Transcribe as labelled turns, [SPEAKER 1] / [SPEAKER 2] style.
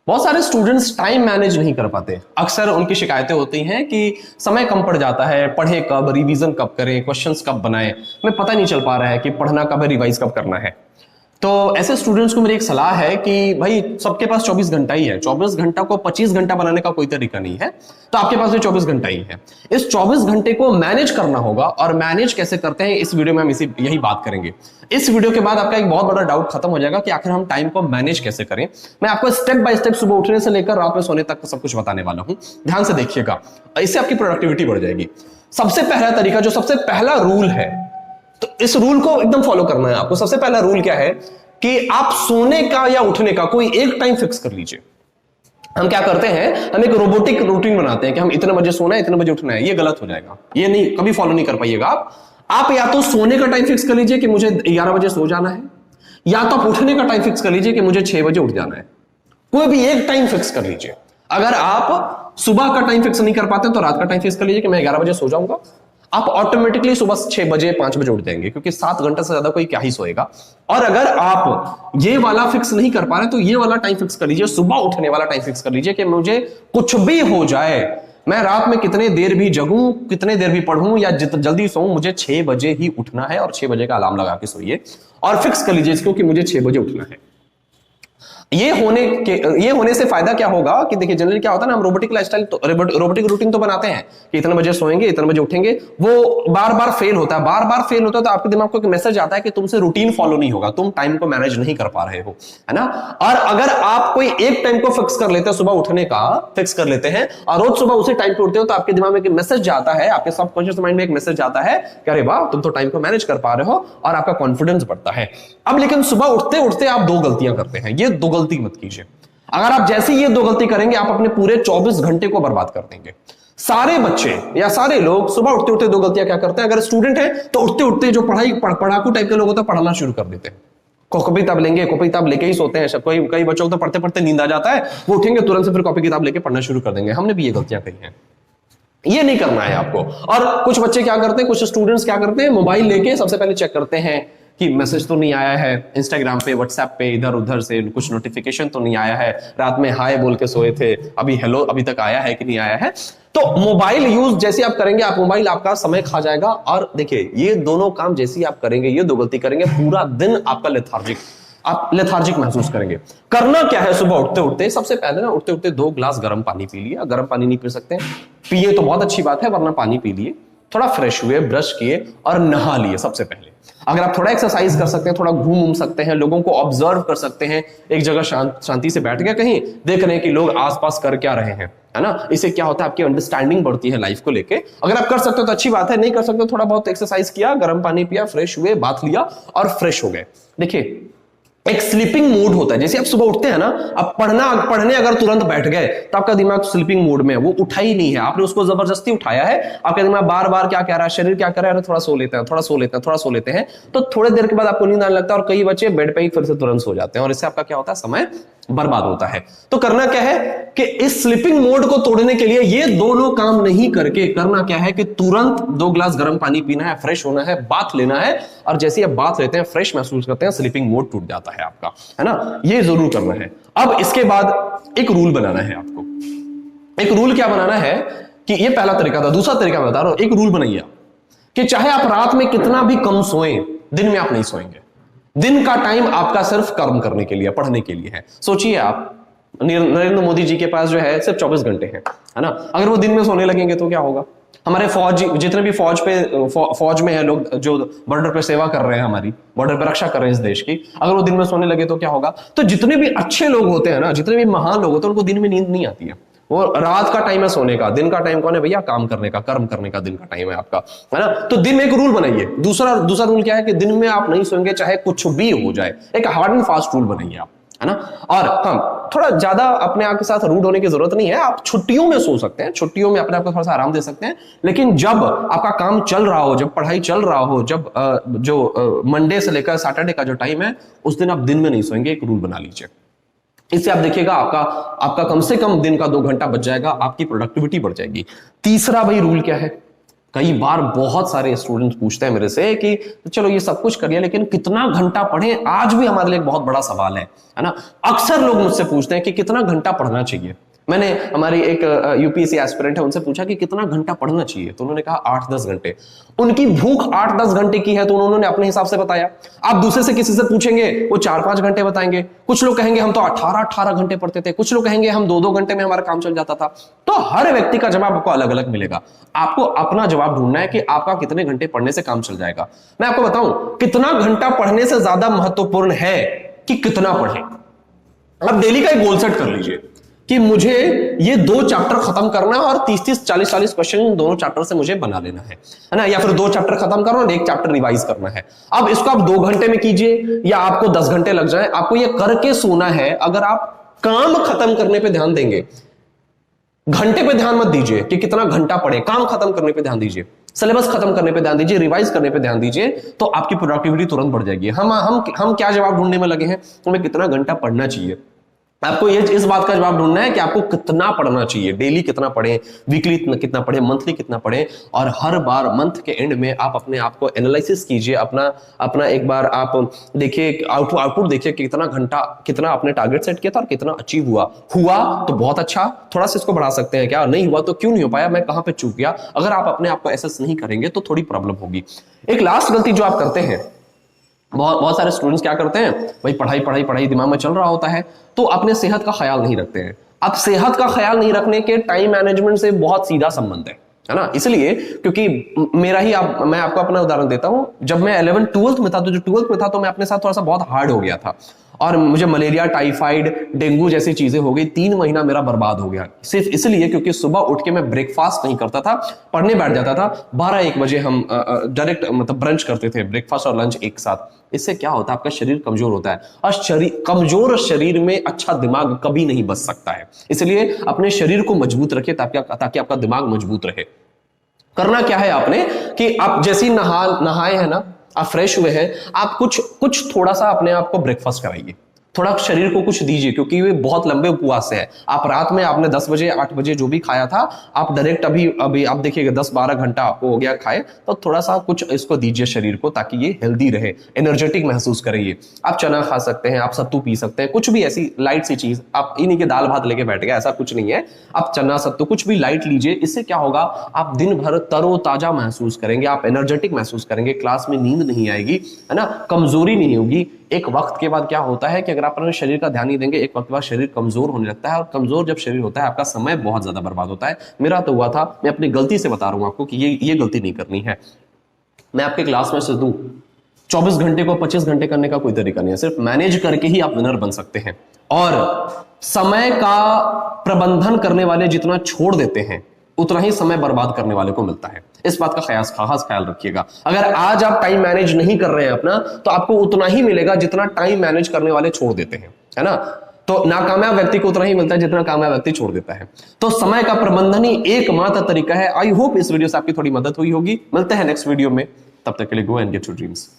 [SPEAKER 1] बहुत सारे students time manage नहीं कर पाते। अक्सर उनकी शिकायतें होती हैं कि समय कम पड़ जाता है, पढ़े कब, रिवीजन कब करें, क्वेश्चंस कब बनाएं, हमें पता नहीं चल पा रहा है कि पढ़ना कब है, रिवाइज कब करना है। तो ऐसे स्टूडेंट्स को मेरी एक सलाह है कि भाई सबके पास 24 घंटा ही है, 24 घंटा को 25 घंटा बनाने का कोई तरीका नहीं है, तो आपके पास भी 24 घंटा ही है। इस 24 घंटे को मैनेज करना होगा, और मैनेज कैसे करते हैं इस वीडियो में हम यही बात करेंगे। इस वीडियो के बाद आपका एक बहुत बड़ा डाउट खत्म हो जाएगा कि आखिर हम टाइम को मैनेज कैसे करें। मैं आपको स्टेप बाय स्टेप सुबह उठने से लेकर रात में सोने तक सब कुछ बताने वाला हूं, ध्यान से देखिएगा, इससे आपकी प्रोडक्टिविटी बढ़ जाएगी। सबसे पहला तरीका, जो सबसे पहला रूल है, तो इस रूल को एकदम फॉलो करना है आपको। सबसे पहला रूल क्या है कि आप सोने का या उठने का कोई एक टाइम फिक्स कर लीजिए। हम क्या करते हैं, हम एक रोबोटिक रूटीन बनाते हैं कि हम इतने बजे सोना है, इतने बजे उठना है। ये गलत हो जाएगा, ये नहीं, कभी फॉलो नहीं कर पाइएगा आप या तो सोने का टाइम फिक्स कर लीजिए कि मुझे 11 बजे सो जाना है, या तो आप उठने का टाइम फिक्स कर लीजिए कि मुझे 6 बजे उठ जाना है। कोई भी एक टाइम फिक्स कर लीजिए। अगर आप सुबह का टाइम फिक्स नहीं कर पाते तो रात का टाइम फिक्स कर लीजिए कि मैं 11 बजे सो जाऊंगा। आप ऑटोमेटिकली सुबह 6 बजे 5 बजे उठ जाएंगे, क्योंकि 7 घंटे से ज्यादा कोई क्या ही सोएगा। और अगर आप ये वाला फिक्स नहीं कर पा रहे तो ये वाला टाइम फिक्स कर लीजिए, सुबह उठने वाला टाइम फिक्स कर लीजिए कि मुझे कुछ भी हो जाए, मैं रात में कितने देर भी जगूं, कितने देर भी पढ़ूं या जल्दी सोऊं, मुझे 6 बजे ही उठना है। और 6 बजे का अलार्म लगा के सोइए और फिक्स कर लीजिए इसको कि मुझे 6 बजे उठना है। ये होने से फायदा क्या होगा कि देखिए, जनरली क्या होता है ना, हम रोबोटिक लाइफस्टाइल तो रोबोटिक रूटीन तो बनाते हैं कि इतने बजे सोएंगे, इतने बजे उठेंगे। वो बार बार फेल होता है, बार बार फेल होता है, तो आपके दिमाग को एक मैसेज आता है कि तुमसे रूटीन फॉलो नहीं होगा, तुम टाइम को मैनेज नहीं कर पा रहे हो, है ना। और अगर आप कोई एक टाइम को फिक्स कर लेते हैं, सुबह उठने का फिक्स कर लेते हैं और रोज सुबह उसी टाइम पे उठते हो, तो आपके दिमाग में एक मैसेज जाता है, आपके सबकॉन्शियस माइंड में एक मैसेज जाता है कि अरे वाह, तुम तो टाइम को मैनेज कर पा रहे हो, और आपका कॉन्फिडेंस बढ़ता है। अब लेकिन सुबह उठते उठते आप 2 गलतियां करते हैं, ये 2 गलती मत कीजिए। अगर आप जैसे ये 2 गलती करेंगे, आप अपने पूरे 24 घंटे को बर्बाद कर देंगे। सारे बच्चे या सारे लोग सुबह उठते उठते 2 गलतियां क्या करते हैं, अगर स्टूडेंट है तो उठते उठते जो पढ़ाकू टाइप के लोग होते हैं, पढ़ना शुरू कर देते हैं। कॉपी किताब लेंगे, कॉपी किताब लेके ही सोते हैं। कई बच्चों को तो पढ़ते पढ़ते नींद आ जाता है, वो उठेंगे तुरंत से फिर कॉपी किताब लेके पढ़ना शुरू कर देंगे। हमने भी ये गलतियां कही हैं, ये नहीं करना है आपको। और कुछ बच्चे क्या करते हैं, कुछ स्टूडेंट्स क्या करते हैं, मोबाइल लेके सबसे पहले चेक करते हैं कि मैसेज तो नहीं आया है, इंस्टाग्राम पे, व्हाट्सएप पे, इधर उधर से कुछ नोटिफिकेशन तो नहीं आया है, रात में हाय बोल के सोए थे, अभी हेलो अभी तक आया है कि नहीं आया है। तो मोबाइल यूज जैसे आप करेंगे, आप मोबाइल आपका समय खा जाएगा। और देखिए, ये दोनों काम जैसे आप करेंगे, ये 2 गलती करेंगे, पूरा दिन आपका आप लेथार्जिक महसूस करेंगे। करना क्या है, सुबह उठते उठते सबसे पहले ना, उठते उठते 2 ग्लास गर्म पानी पी लिए। गर्म पानी नहीं पी सकते, पिए तो बहुत अच्छी बात है, वरना पानी पी लिए, थोड़ा फ्रेश हुए, ब्रश किए और नहा लिए सबसे पहले। अगर आप थोड़ा एक्सरसाइज कर सकते हैं, थोड़ा घूम सकते हैं, लोगों को ऑब्जर्व कर सकते हैं, एक जगह शांति से बैठ गए कहीं, देख रहे हैं कि लोग आसपास कर क्या रहे हैं, है ना। इससे क्या होता है, आपकी अंडरस्टैंडिंग बढ़ती है लाइफ को लेके। अगर आप कर सकते हो तो अच्छी बात है, नहीं कर सकते थोड़ा बहुत एक्सरसाइज किया, गर्म पानी पिया, फ्रेश हुए, बात लिया और फ्रेश हो गए। देखिए, एक स्लीपिंग मूड होता है। जैसे आप सुबह उठते हैं ना, आप पढ़ने अगर तुरंत बैठ गए तो आपका दिमाग स्लीपिंग मूड में है, वो उठा ही नहीं है, आपने उसको जबरदस्ती उठाया है। आपका दिमाग बार बार क्या कह रहा है, शरीर क्या कह रहा है, थोड़ा सो लेते हैं, थोड़ा सो लेते हैं, थोड़ा सो लेते हैं। तो थोड़ी देर के बाद आपको नींद आने लगता है और कई बच्चे बेड पे ही फिर से तुरंत सो जाते हैं, और इससे आपका क्या होता है, समय बर्बाद होता है। तो करना क्या है कि इस स्लीपिंग मोड को तोड़ने के लिए ये दोनों काम नहीं करके करना क्या है कि तुरंत 2 ग्लास गर्म पानी पीना है, फ्रेश होना है, बाथ लेना है। और जैसे आप बाथ लेते हैं, फ्रेश महसूस करते हैं, स्लीपिंग मोड टूट जाता है आपका, है ना। ये जरूर करना है। अब इसके बाद एक रूल बनाना है आपको। एक रूल क्या बनाना है कि ये पहला तरीका था। दूसरा तरीका मैं बता रहा हूं, एक रूल बनाइए कि चाहे आप रात में कितना भी कम सोएं, दिन में आप नहीं सोएंगे। दिन का टाइम आपका सिर्फ कर्म करने के लिए, पढ़ने के लिए है। सोचिए, आप नरेंद्र मोदी जी के पास जो है सिर्फ 24 घंटे हैं, है ना। अगर वो दिन में सोने लगेंगे तो क्या होगा। हमारे फौज, जितने भी फौज में है लोग, जो बॉर्डर पे सेवा कर रहे हैं, हमारी बॉर्डर पे रक्षा कर रहे हैं इस देश की, अगर वो दिन में सोने लगे तो क्या होगा। तो जितने भी अच्छे लोग होते हैं ना, जितने भी महान लोग होते हैं, उनको दिन में नींद नहीं आती है। वो रात का टाइम है सोने का, दिन का टाइम कौन है भैया, काम करने का, कर्म करने का दिन का टाइम है आपका, है ना। तो दिन में एक रूल बनाइए। दूसरा रूल क्या है कि दिन में आप नहीं सोएंगे चाहे कुछ भी हो जाए। एक हार्ड एंड फास्ट रूल बनाइए आप, है ना। और हाँ, थोड़ा ज्यादा अपने आप के साथ रूड होने की जरूरत नहीं है। आप छुट्टियों में सो सकते हैं, छुट्टियों में अपने आप को थोड़ा सा आराम दे सकते हैं। लेकिन जब आपका काम चल रहा हो, जब पढ़ाई चल रहा हो, जब जो मंडे से लेकर सैटरडे का जो टाइम है, उस दिन आप दिन में नहीं सोएंगे। एक रूल बना लीजिए। इससे आप देखिएगा आपका कम से कम दिन का 2 घंटा बच जाएगा, आपकी प्रोडक्टिविटी बढ़ जाएगी। तीसरा भाई रूल क्या है, कई बार बहुत सारे स्टूडेंट्स पूछते हैं मेरे से कि चलो ये सब कुछ कर लिया लेकिन कितना घंटा पढ़ें, आज भी हमारे लिए एक बहुत बड़ा सवाल है ना। अक्सर लोग मुझसे पूछते हैं कि कितना घंटा पढ़ना चाहिए। मैंने हमारी एक यूपीएससी एस्पिरेंट है, उनसे पूछा कि कितना घंटा पढ़ना चाहिए, तो उन्होंने कहा 8-10 घंटे। उनकी भूख 8-10 घंटे की है तो उन्होंने अपने हिसाब से बताया। आप दूसरे से किसी से पूछेंगे वो 4-5 घंटे बताएंगे। कुछ लोग कहेंगे हम तो 18-18 घंटे पढ़ते थे, कुछ लोग कहेंगे हम 2-2 घंटे में हमारा काम चल जाता था। तो हर व्यक्ति का जवाब आपको अलग अलग मिलेगा। आपको अपना जवाब ढूंढना है कि आपका कितने घंटे पढ़ने से काम चल जाएगा। मैं आपको बताऊं, कितना घंटा पढ़ने से ज्यादा महत्वपूर्ण है कि कितना पढ़ें। आप डेली का एक गोल सेट कर लीजिए कि मुझे ये 2 चैप्टर खत्म करना है और 30-30, 40-40 क्वेश्चन दोनों चैप्टर से मुझे बना लेना है ना। या फिर 2 चैप्टर खत्म करना और 1 चैप्टर रिवाइज करना है। अब इसको आप 2 घंटे में कीजिए या आपको 10 घंटे लग जाए, आपको ये करके सोना है। अगर आप काम खत्म करने पे ध्यान देंगे, घंटे पे ध्यान मत दीजिए कि कितना घंटा पढ़े, काम खत्म करने पे ध्यान दीजिए, सिलेबस खत्म करने पे ध्यान दीजिए, रिवाइज करने पे ध्यान दीजिए, तो आपकी प्रोडक्टिविटी तुरंत बढ़ जाएगी। हम क्या जवाब ढूंढने में लगे हैं, तुम्हें कितना घंटा पढ़ना चाहिए। आपको ये इस बात का जवाब ढूंढना है कि आपको कितना पढ़ना चाहिए, डेली कितना पढ़ें, वीकली कितना पढ़ें, मंथली कितना पढ़ें। और हर बार मंथ के एंड में आप अपने आप को एनालिसिस कीजिए, अपना एक बार आप देखिए, आउटपुट देखिए कि कितना घंटा, कितना आपने टारगेट सेट किया था और कितना अचीव हुआ तो बहुत अच्छा, थोड़ा सा इसको बढ़ा सकते हैं क्या, नहीं हुआ तो क्यों नहीं हो पाया, मैं कहां पे चूक गया। अगर आप अपने आप को एसेस नहीं करेंगे तो थोड़ी प्रॉब्लम होगी। एक लास्ट गलती जो आप करते हैं, बहुत सारे स्टूडेंट्स क्या करते हैं, भाई पढ़ाई पढ़ाई पढ़ाई दिमाग में चल रहा होता है तो अपने सेहत का ख्याल नहीं रखते हैं। अब सेहत का ख्याल नहीं रखने के टाइम मैनेजमेंट से बहुत सीधा संबंध है ना। इसलिए क्योंकि मैं आपको अपना उदाहरण देता हूं। जब मैं 11th-12th में था तो जो 12th में था तो मैं अपने साथ थोड़ा सा बहुत हार्ड हो गया था और मुझे मलेरिया, टाइफाइड, डेंगू जैसी चीजें हो गई। 3 महीना मेरा बर्बाद हो गया सिर्फ इसलिए क्योंकि सुबह उठ के मैं ब्रेकफास्ट नहीं करता था, पढ़ने बैठ जाता था। 12-1 बजे हम डायरेक्ट मतलब ब्रंच करते थे, ब्रेकफास्ट और लंच एक साथ। इससे क्या होता है, आपका शरीर कमजोर होता है और कमजोर शरीर में अच्छा दिमाग कभी नहीं बच सकता है। इसलिए अपने शरीर को मजबूत रखिए ताकि आपका दिमाग मजबूत रहे। करना क्या है आपने कि आप जैसे ही नहाए हैं ना, आप फ्रेश हुए हैं, आप कुछ थोड़ा सा अपने आप को ब्रेकफास्ट कराइए, थोड़ा शरीर को कुछ दीजिए क्योंकि ये बहुत लंबे उपवास से है। आप रात में आपने 10 बजे 8 बजे जो भी खाया था, आप डायरेक्ट अभी आप देखिएगा 10-12 घंटा आपको हो गया खाए, तो थोड़ा सा कुछ इसको दीजिए शरीर को ताकि ये हेल्दी रहे, एनर्जेटिक महसूस करें। आप चना खा सकते हैं, आप सत्तू पी सकते हैं, कुछ भी ऐसी लाइट सी चीज। आप ये नहीं कि दाल भात लेके बैठ गए, ऐसा कुछ नहीं है। आप चना सत्तू कुछ भी लाइट लीजिए। इससे क्या होगा, आप दिन भर तरोताजा महसूस करेंगे, आप एनर्जेटिक महसूस करेंगे, क्लास में नींद नहीं आएगी, है ना, कमजोरी नहीं होगी। एक वक्त के बाद क्या होता है कि अगर आप अपने शरीर का ध्यान नहीं देंगे, एक वक्त के बाद शरीर कमजोर होने लगता है और कमजोर जब शरीर होता है आपका समय बहुत ज्यादा बर्बाद होता है। मेरा तो हुआ था, मैं अपनी गलती से बता रहा हूं आपको कि ये गलती नहीं करनी है। मैं आपके क्लास में से दूं 24 घंटे को 25 घंटे करने का कोई तरीका नहीं है। सिर्फ मैनेज करके ही आप विनर बन सकते हैं। और समय का प्रबंधन करने वाले जितना छोड़ देते हैं उतना ही समय बर्बाद करने वाले को मिलता है। इस बात का खास ख्याल रखिएगा। अगर आज आप टाइम मैनेज नहीं कर रहे हैं अपना, तो आपको उतना ही मिलेगा जितना टाइम मैनेज करने वाले छोड़ देते हैं, है ना। तो नाकामयाब व्यक्ति को उतना ही मिलता है जितना कामयाब व्यक्ति छोड़ देता है। तो समय का प्रबंधन ही एकमात्र तरीका है। आई होप इस वीडियो से आपकी थोड़ी मदद हुई होगी। मिलते हैं नेक्स्ट वीडियो में, तब तक के लिए go and get your dreams.